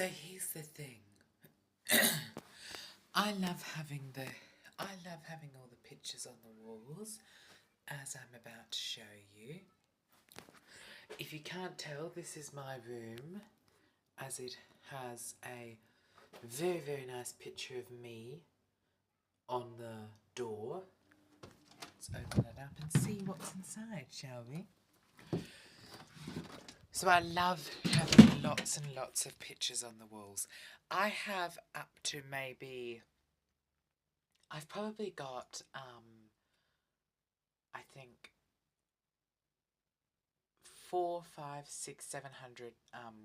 So here's the thing. I love having all the pictures on the walls, as I'm about to show you. If you can't tell, this is my room, as it has a very, very nice picture of me on the door. Let's open it up and see what's inside, shall we? So I love having lots and lots of pictures on the walls. I have up to maybe... I've probably got, I think, 4, 5, 6, 700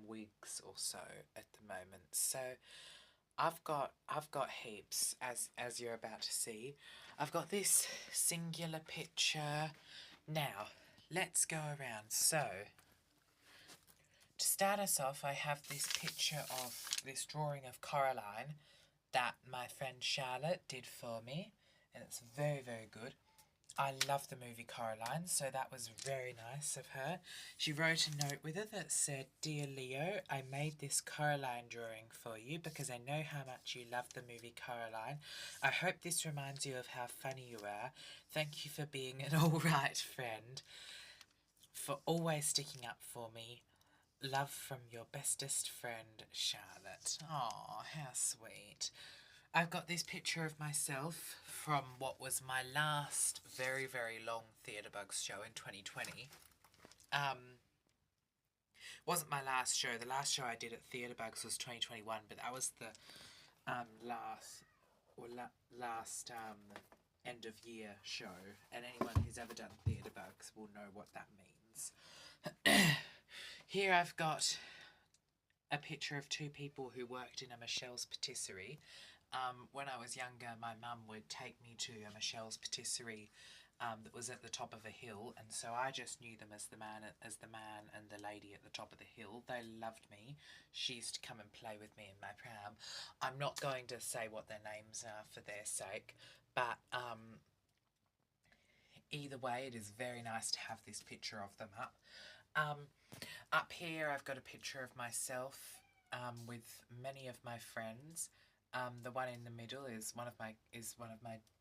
wigs or so at the moment. So I've got heaps, as you're about to see. I've got this singular picture. Now, let's go around. So, to start us off, I have this picture of this drawing of Coraline that my friend Charlotte did for me, and it's very, very good. I love the movie Coraline, so that was very nice of her. She wrote a note with it that said, "Dear Leo, I made this Coraline drawing for you because I know how much you love the movie Coraline. I hope this reminds you of how funny you are. Thank you for being an alright friend, for always sticking up for me. Love from your bestest friend, Charlotte." Aw, how sweet. I've got this picture of myself from what was my last very, very long Theatrebugs show in 2020. Wasn't my last show. The last show I did at Theatrebugs was 2021, but that was the last end of year show. And anyone who's ever done Theatrebugs will know what that means. Here I've got a picture of two people who worked in a Michelle's Patisserie. When I was younger, my mum would take me to a Michelle's Patisserie that was at the top of a hill, and so I just knew them as the man and the lady at the top of the hill. They loved me. She used to come and play with me in my pram. I'm not going to say what their names are for their sake, but either way, it is very nice to have this picture of them up. Up here, I've got a picture of myself with many of my friends. The one in the middle is one of my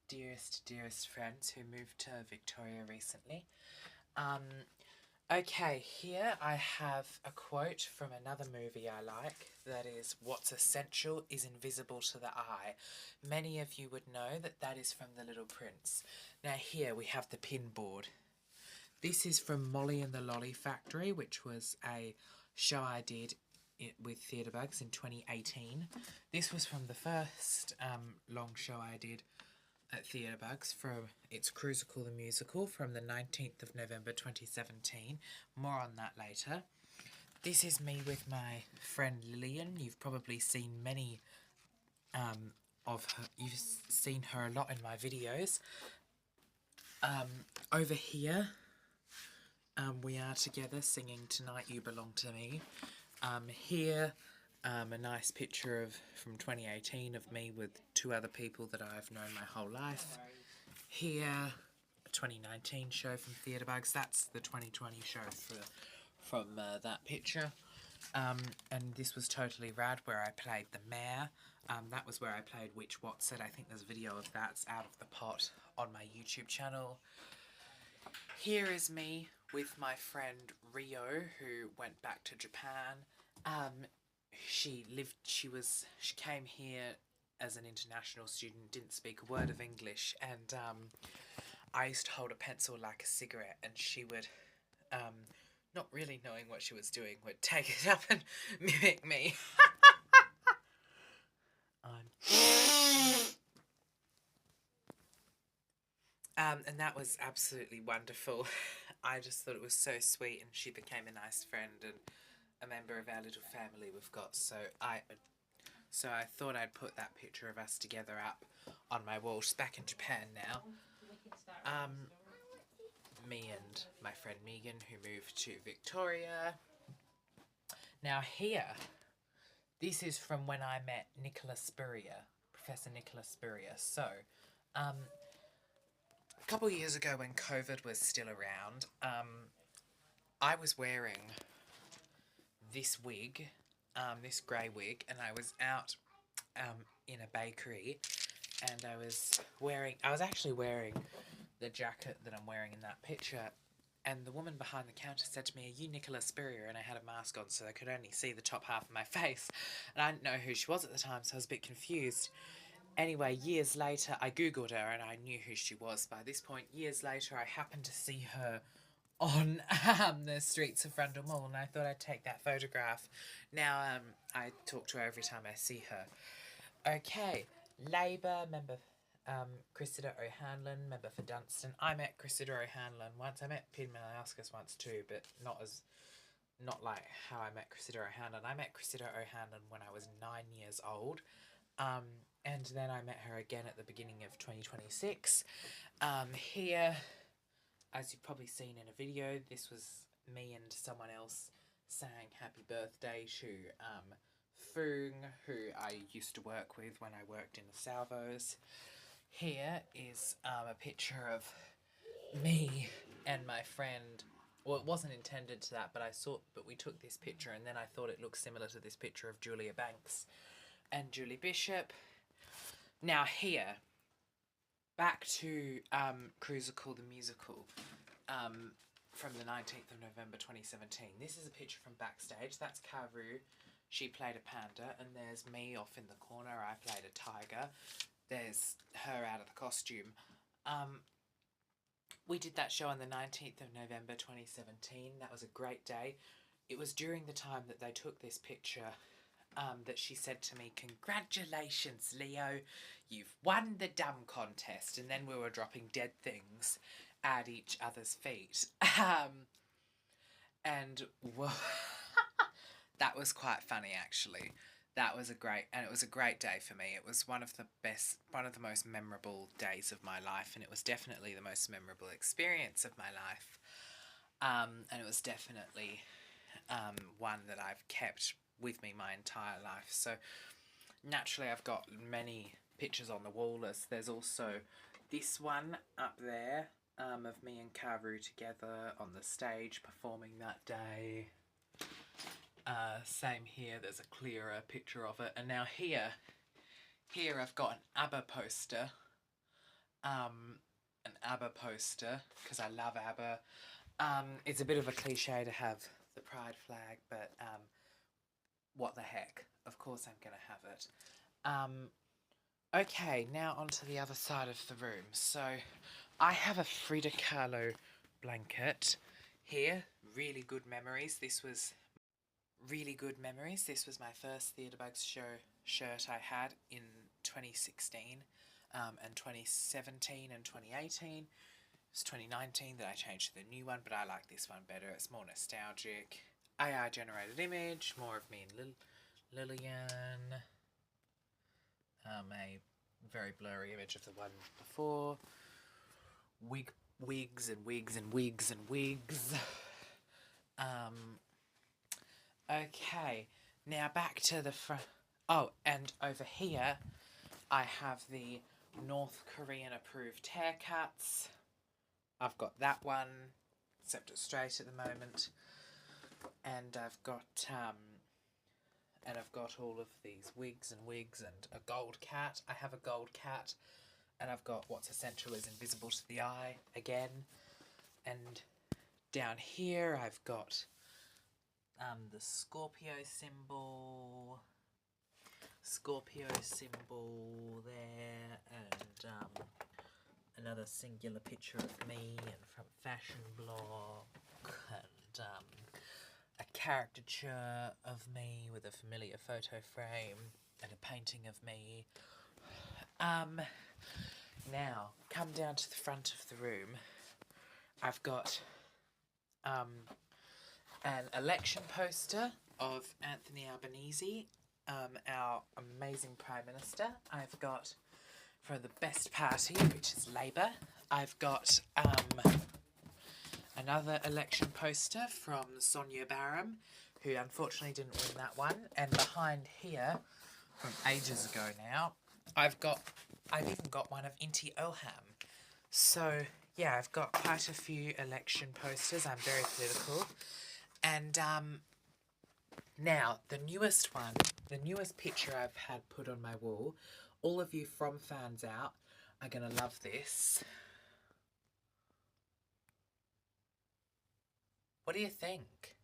dearest friends who moved to Victoria recently. Okay, here I have a quote from another movie I like, that is, "What's essential is invisible to the eye." Many of you would know that that is from The Little Prince. Now here we have the pin board. This is from Molly and the Lolly Factory, which was a show I did with Theatrebugs in 2018. This was from the first long show I did at Theatrebugs from It's Cruisical the Musical from the 19th of November 2017. More on that later. This is me with my friend Lillian. You've probably seen many of her. You've seen her a lot in my videos. Over here, we are together singing "Tonight You Belong to Me." Here, a nice picture from 2018 of me with two other people that I've known my whole life. Here, a 2019 show from Theatrebugs. That's the 2020 show from that picture. And this was totally rad, where I played the mayor. That was where I played Witch Watson. I think there's a video of that's out of the pot on my YouTube channel. Here is me with my friend Rio, who went back to Japan. She came here as an international student, didn't speak a word of English, and I used to hold a pencil like a cigarette, and she would, not really knowing what she was doing, would take it up and mimic me. And that was absolutely wonderful. I just thought it was so sweet, and she became a nice friend and a member of our little family we've got. So I thought I'd put that picture of us together up on my wall. She's back in Japan now. Me and my friend Megan, who moved to Victoria. Now here, this is from when I met Nicholas Spurrier, Professor Nicholas Spurrier. So, a couple of years ago when COVID was still around, I was wearing this wig this grey wig, and I was out in a bakery, and I was actually wearing the jacket that I'm wearing in that picture, and the woman behind the counter said to me, "Are you Nicola Spurrier?" And I had a mask on, so I could only see the top half of my face, and I didn't know who she was at the time, so I was a bit confused. Anyway, years later, I googled her, and I knew who she was by this point. Years later, I happened to see her on the streets of Rundle Mall, and I thought I'd take that photograph. Now, I talk to her every time I see her. Okay, Labour member Cressida O'Hanlon, member for Dunstan. I met Cressida O'Hanlon once. I met Pin Malauskas once too, but not like how I met Cressida O'Hanlon. I met Cressida O'Hanlon when I was 9 years old. And then I met her again at the beginning of 2026. Here, as you've probably seen in a video, this was me and someone else saying happy birthday to Foong, who I used to work with when I worked in the Salvos. Here is a picture of me and my friend. Well, it wasn't intended to that, but we took this picture, and then I thought it looked similar to this picture of Julia Banks and Julie Bishop. Now here, back to Cruisical the Musical, from the 19th of November 2017. This is a picture from backstage. That's Karu. She played a panda, and there's me off in the corner. I played a tiger. There's her out of the costume. We did that show on the 19th of November 2017. That was a great day. It was during the time that they took this picture that she said to me, "Congratulations, Leo, you've won the dumb contest." And then we were dropping dead things at each other's feet. And well, that was quite funny, actually. It was a great day for me. It was one of the most memorable days of my life, and it was definitely the most memorable experience of my life. And it was definitely one that I've kept with me my entire life. So naturally, I've got many pictures on the wall. There's also this one up there of me and Karu together on the stage performing that day. Same here, there's a clearer picture of it. And now here I've got an ABBA poster. Because I love ABBA. It's a bit of a cliche to have the pride flag, but what the heck. Of course I'm going to have it. Okay, now onto the other side of the room. So, I have a Frida Kahlo blanket here. Really good memories. This was my first Theatre Bugs show shirt I had in 2016, and 2017 and 2018. It's 2019 that I changed to the new one, but I like this one better. It's more nostalgic. AI generated image, more of me and Lillian. A very blurry image of the one before. Wigs and wigs and wigs and wigs. Okay, now back to the front. Oh, and over here, I have the North Korean approved haircuts. I've got that one, except it's straight at the moment. And I've got all of these wigs and a gold cat. I have a gold cat, and I've got What's Essential is Invisible to the Eye again. And down here I've got the Scorpio symbol there, and another singular picture of me and from Fashion Block, and a caricature of me with a familiar photo frame and a painting of me. Now, come down to the front of the room. I've got an election poster of Anthony Albanese, our amazing Prime Minister. I've got, for the best party, which is Labour, I've got another election poster from Sonia Barham, who unfortunately didn't win that one. And behind here, from ages ago now, I've even got one of Inti Ilham. So, yeah, I've got quite a few election posters. I'm very political. And Now, the newest one, the newest picture I've had put on my wall, all of you from Fans Out are going to love this. What do you think?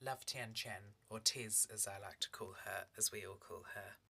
Love Tian Chen, or Tiz as I like to call her, as we all call her.